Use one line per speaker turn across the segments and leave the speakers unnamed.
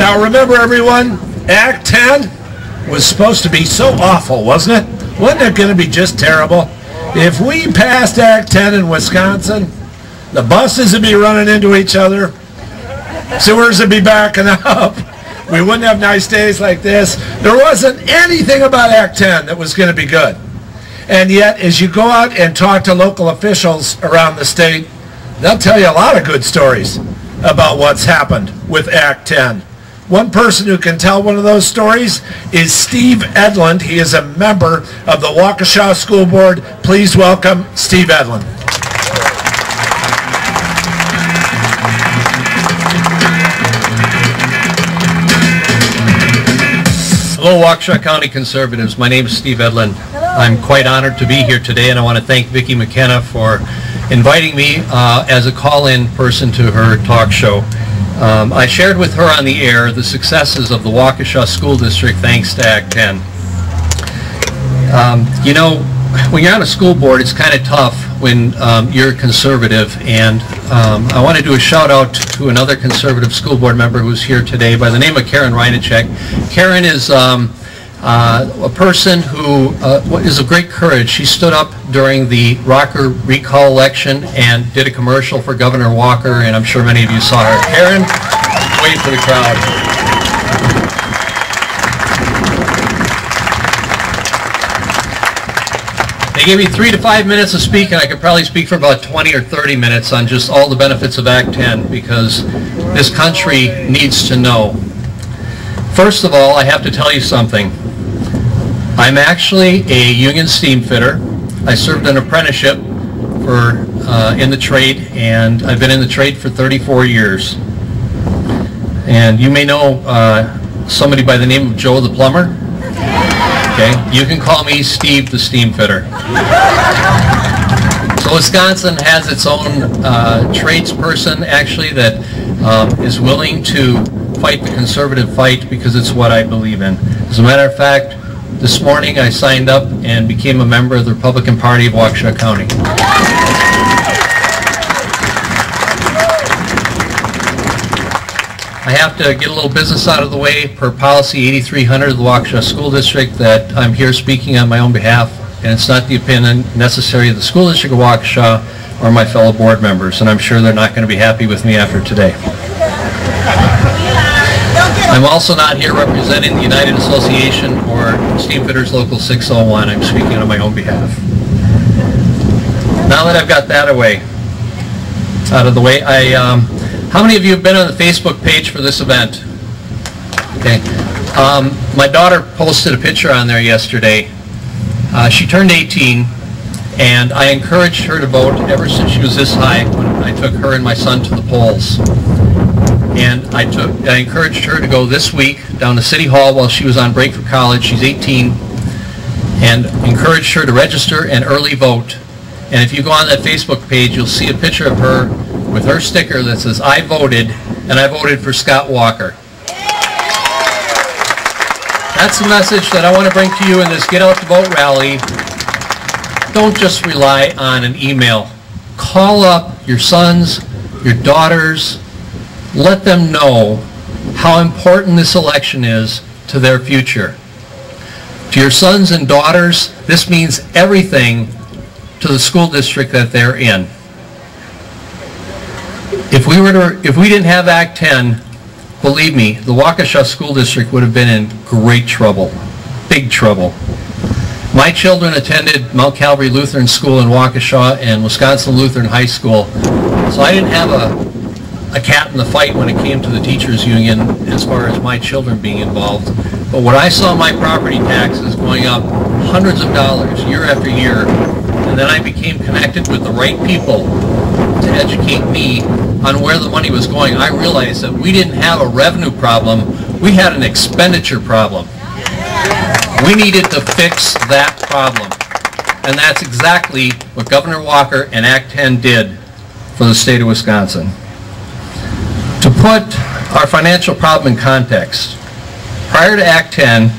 Now remember everyone, Act 10 was supposed to be so awful, wasn't it? Wasn't it going to be just terrible? If we passed Act 10 in Wisconsin, the buses would be running into each other, sewers would be backing up, we wouldn't have nice days like this. There wasn't anything about Act 10 that was going to be good. And yet, as you go out and talk to local officials around the state, they'll tell you a lot of good stories about what's happened with Act 10. One person who can tell one of those stories is Steve Edlund. He is a member of the Waukesha School Board. Please welcome Steve Edlund.
Hello, Waukesha County Conservatives. My name is Steve Edlund. I'm quite honored to be here today, and I want to thank Vicki McKenna for inviting me as a call-in person to her talk show. I shared with her on the air the successes of the Waukesha School District thanks to Act 10. You know, when you're on a school board, it's kind of tough when you're a conservative, and I want to do a shout out to another conservative school board member who's here today by the name of Karen Reinacek. Karen is a person who is of great courage. She stood up during the Rocker recall election and did a commercial for Governor Walker, and I'm sure many of you saw her. Karen, wait for the crowd. They gave me 3 to 5 minutes to speak, and I could probably speak for about 20 or 30 minutes on just all the benefits of Act 10, because this country needs to know. First of all, I have to tell you something. I'm actually a union steamfitter. I served an apprenticeship in the trade, and I've been in the trade for 34 years. And you may know somebody by the name of Joe the plumber. Okay, you can call me Steve the Steamfitter. So Wisconsin has its own tradesperson, actually, that is willing to fight the conservative fight because it's what I believe in. As a matter of fact, this morning I signed up and became a member of the Republican Party of Waukesha County. I have to get a little business out of the way per policy 8300 of the Waukesha School District that I'm here speaking on my own behalf, and it's not the opinion necessary of the School District of Waukesha or my fellow board members, and I'm sure they're not going to be happy with me after today. I'm also not here representing the United Association or Steamfitters Local 601. I'm speaking on my own behalf. Now that I've got that out of the way, how many of you have been on the Facebook page for this event? Okay. My daughter posted a picture on there yesterday. She turned 18, and I encouraged her to vote ever since she was this high when I took her and my son to the polls. And I encouraged her to go this week down to City Hall while she was on break for college. She's 18, and encouraged her to register and early vote. And if you go on that Facebook page, you'll see a picture of her with her sticker that says, "I voted, and I voted for Scott Walker." That's the message that I want to bring to you in this Get Out to Vote rally. Don't just rely on an email. Call up your sons, your daughters. Let them know how important this election is to their future. To your sons and daughters, this means everything to the school district that they're in. If we didn't have Act 10, believe me, the Waukesha School District would have been in great trouble, big trouble. My children attended Mount Calvary Lutheran School in Waukesha and Wisconsin Lutheran High School, so I didn't have a cat in the fight when it came to the teachers union as far as my children being involved. But when I saw my property taxes going up hundreds of dollars year after year, and then I became connected with the right people to educate me on where the money was going, I realized that we didn't have a revenue problem, we had an expenditure problem. We needed to fix that problem. And that's exactly what Governor Walker and Act 10 did for the state of Wisconsin. To put our financial problem in context, prior to Act 10,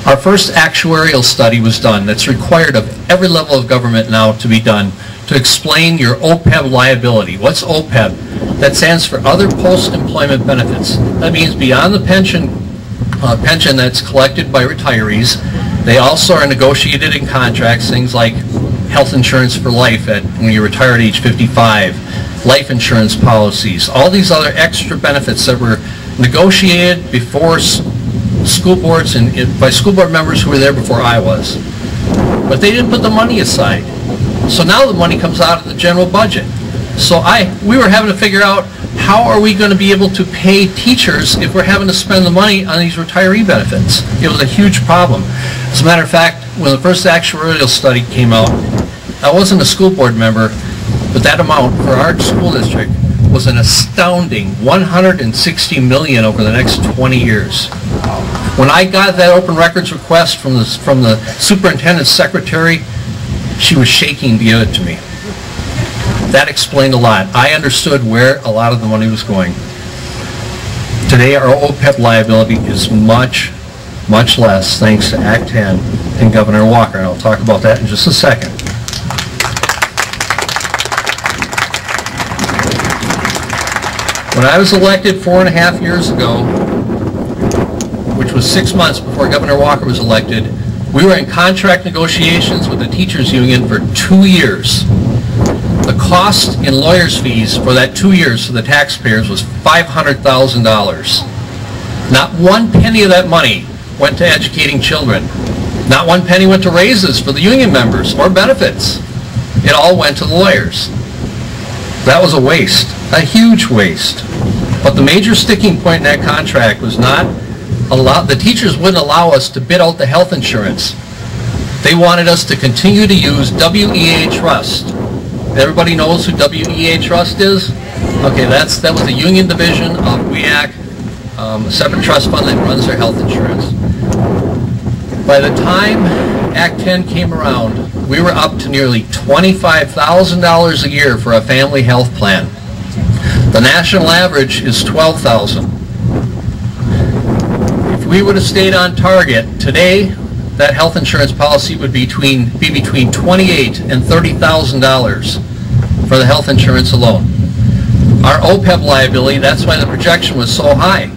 our first actuarial study was done that's required of every level of government now to be done to explain your OPEB liability. What's OPEB? That stands for other post-employment benefits. That means beyond the pension that's collected by retirees, they also are negotiated in contracts, things like health insurance for life when you retire at age 55, life insurance policies, all these other extra benefits that were negotiated before school boards and by school board members who were there before I was. But they didn't put the money aside. So now the money comes out of the general budget. So we were having to figure out, how are we going to be able to pay teachers if we're having to spend the money on these retiree benefits? It was a huge problem. As a matter of fact, when the first actuarial study came out, I wasn't a school board member, but that amount for our school district was an astounding $160 million over the next 20 years. When I got that open records request from the superintendent's secretary, she was shaking to give it to me. That explained a lot. I understood where a lot of the money was going. Today, our OPEB liability is much, much less thanks to Act 10 and Governor Walker, and I'll talk about that in just a second. When I was elected 4.5 years ago, which was 6 months before Governor Walker was elected, we were in contract negotiations with the teachers union for 2 years. The cost in lawyers' fees for that 2 years to the taxpayers was $500,000. Not one penny of that money went to educating children. Not one penny went to raises for the union members or benefits. It all went to the lawyers. That was a waste, a huge waste. But the major sticking point in that contract was the teachers wouldn't allow us to bid out the health insurance. They wanted us to continue to use WEA Trust. Everybody knows who WEA Trust is? Okay, that was a union division of WEAC, a separate trust fund that runs their health insurance. By the time Act 10 came around, we were up to nearly $25,000 a year for a family health plan. The national average is $12,000. If we would have stayed on target, today that health insurance policy would be between $28,000 and $30,000 for the health insurance alone. Our OPEB liability, that's why the projection was so high,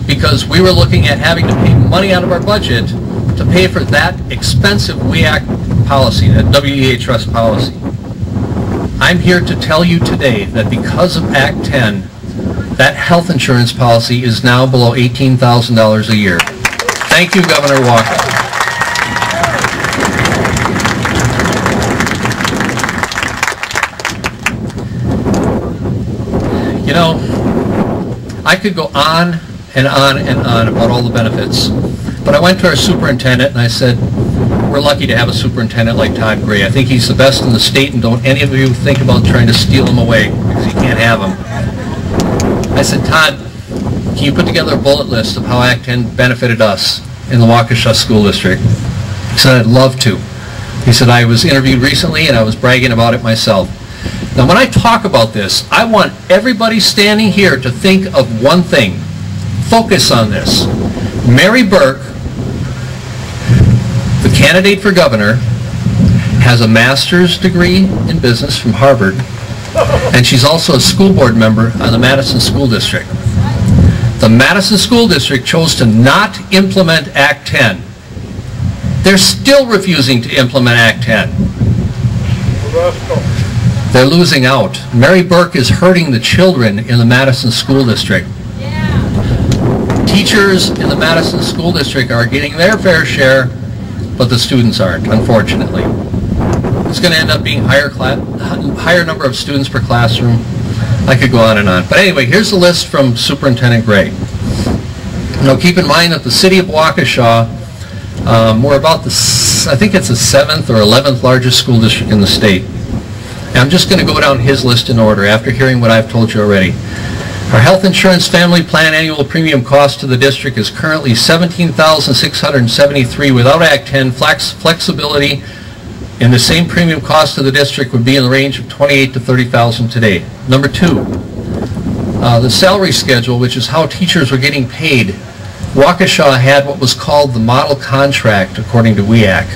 because we were looking at having to pay money out of our budget to pay for that expensive WEAC policy, that WEA Trust policy. I'm here to tell you today that because of Act 10, that health insurance policy is now below $18,000 a year. Thank you, Governor Walker. You know, I could go on and on and on about all the benefits, but I went to our superintendent and I said, we're lucky to have a superintendent like Todd Gray. I think he's the best in the state, and don't any of you think about trying to steal him away, because you can't have him. I said, Todd, can you put together a bullet list of how Act 10 benefited us in the Waukesha School District? He said, I'd love to. He said, I was interviewed recently and I was bragging about it myself. Now when I talk about this, I want everybody standing here to think of one thing. Focus on this. Mary Burke, the candidate for governor, has a master's degree in business from Harvard, and she's also a school board member on the Madison School District. The Madison School District chose to not implement Act 10. They're still refusing to implement Act 10. They're losing out. Mary Burke is hurting the children in the Madison School District. Teachers in the Madison School District are getting their fair share, but the students aren't, unfortunately. It's going to end up being higher number of students per classroom. I could go on and on. But anyway, here's the list from Superintendent Gray. Now keep in mind that the city of Waukesha, we're about I think it's the 7th or 11th largest school district in the state. And I'm just going to go down his list in order after hearing what I've told you already. Our health insurance family plan annual premium cost to the district is currently $17,673 without Act 10 flexibility, and the same premium cost to the district would be in the range of $28,000 to $30,000 today. Number 2, the salary schedule, which is how teachers were getting paid. Waukesha had what was called the model contract according to WEAC.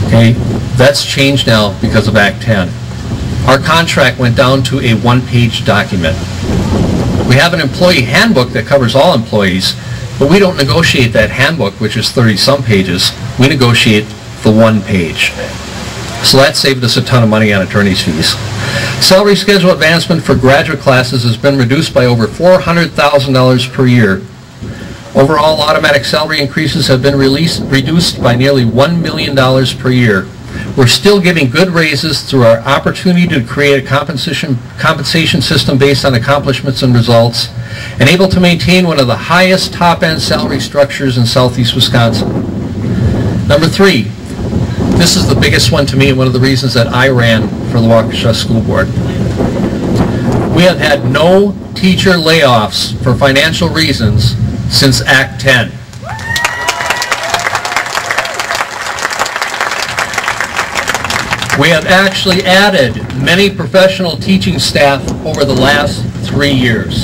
Okay, that's changed now because of Act 10. our contract went down to a one-page document. We have an employee handbook that covers all employees, but we don't negotiate that handbook, which is 30-some pages. We negotiate the one page. So that saved us a ton of money on attorney's fees. Salary schedule advancement for graduate classes has been reduced by over $400,000 per year. Overall, automatic salary increases have been reduced by nearly $1 million per year. We're still giving good raises through our opportunity to create a compensation system based on accomplishments and results, and able to maintain one of the highest top-end salary structures in southeast Wisconsin. Number 3, this is the biggest one to me and one of the reasons that I ran for the Waukesha School Board. We have had no teacher layoffs for financial reasons since Act 10. We have actually added many professional teaching staff over the last 3 years.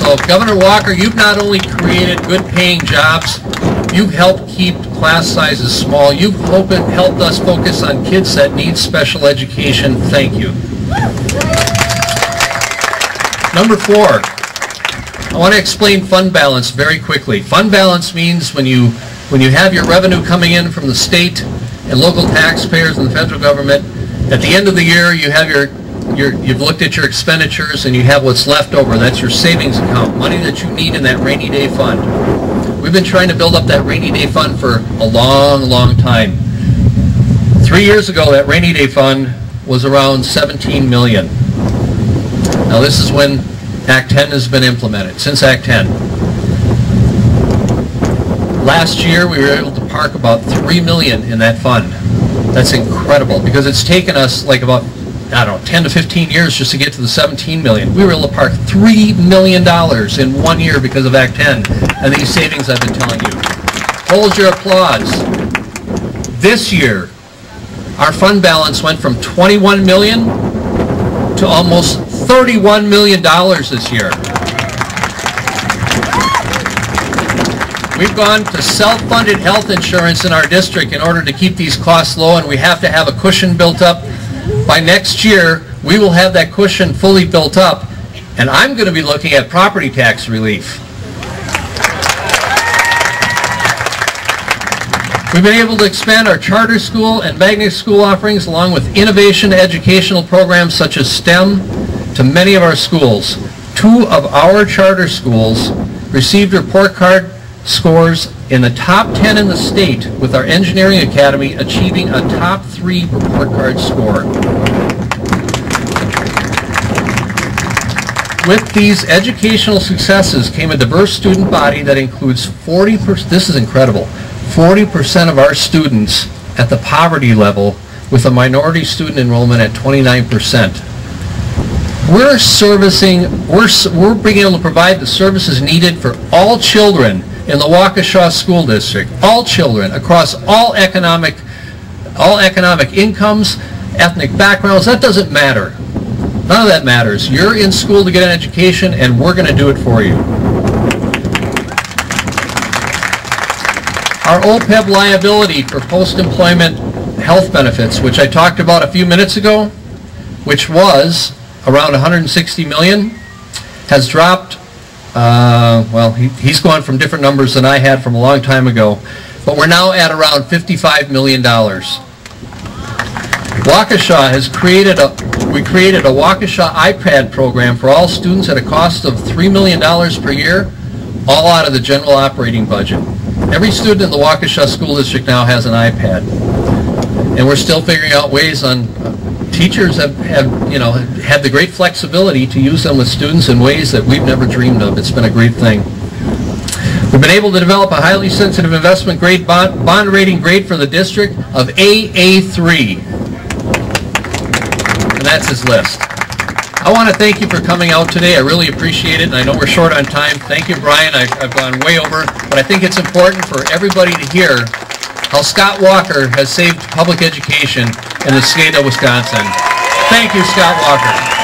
So Governor Walker, you've not only created good paying jobs, you've helped keep class sizes small. You've helped us focus on kids that need special education. Thank you. Number 4, I want to explain fund balance very quickly. Fund balance means when you have your revenue coming in from the state and local taxpayers and the federal government, at the end of the year you have you've looked at your expenditures and you have what's left over. That's your savings account, money that you need in that rainy day fund. We've been trying to build up that rainy day fund for a long, long time. 3 years ago, that rainy day fund was around $17 million. Now this is when Act 10 has been implemented, since Act 10. Last year, we were able to park about $3 million in that fund. That's incredible, because it's taken us like about, I don't know, 10 to 15 years just to get to the $17 million. We were able to park $3 million in 1 year because of Act 10 and these savings I've been telling you. Hold your applause. This year, our fund balance went from $21 million to almost $31 million this year. We've gone to self-funded health insurance in our district in order to keep these costs low, and we have to have a cushion built up. By next year, we will have that cushion fully built up, and I'm going to be looking at property tax relief. We've been able to expand our charter school and magnet school offerings along with innovation educational programs such as STEM to many of our schools. 2 of our charter schools received report card scores in the top 10 in the state, with our engineering academy achieving a top 3 report card score. With these educational successes came a diverse student body that includes 40%, this is incredible, 40% of our students at the poverty level, with a minority student enrollment at 29%. We're being able to provide the services needed for all children in the Waukesha School District, all children across all economic incomes, ethnic backgrounds. That doesn't matter. None of that matters. You're in school to get an education, and we're going to do it for you. Our OPEB liability for post-employment health benefits, which I talked about a few minutes ago, which was around $160 million, has dropped. Well, he's gone from different numbers than I had from a long time ago, but we're now at around $55 million. Waukesha has created a Waukesha iPad program for all students at a cost of $3 million per year, all out of the general operating budget. Every student in the Waukesha School District now has an iPad, and we're still figuring out ways on. Teachers have had the great flexibility to use them with students in ways that we've never dreamed of. It's been a great thing. We've been able to develop a highly sensitive investment grade bond rating grade for the district of AA3. And that's his list. I want to thank you for coming out today. I really appreciate it, and I know we're short on time. Thank you, Brian. I've gone way over, but I think it's important for everybody to hear how Scott Walker has saved public education in the state of Wisconsin. Thank you, Scott Walker.